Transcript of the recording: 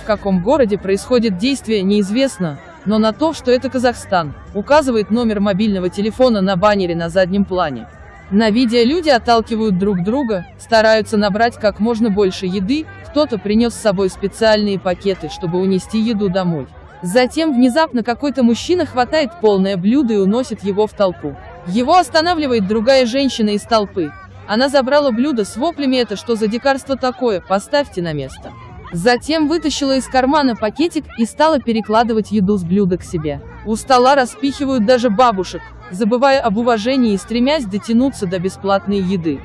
каком городе происходит действие, неизвестно, но на то, что это Казахстан, указывает номер мобильного телефона на баннере на заднем плане. На видео люди отталкивают друг друга, стараются набрать как можно больше еды, кто-то принес с собой специальные пакеты, чтобы унести еду домой. Затем внезапно какой-то мужчина хватает полное блюдо и уносит его в толпу. Его останавливает другая женщина из толпы. Она забрала блюдо с воплями: «Это что за дикарство такое, поставьте на место». Затем вытащила из кармана пакетик и стала перекладывать еду с блюда к себе. У стола распихивают даже бабушек, забывая об уважении и стремясь дотянуться до бесплатной еды.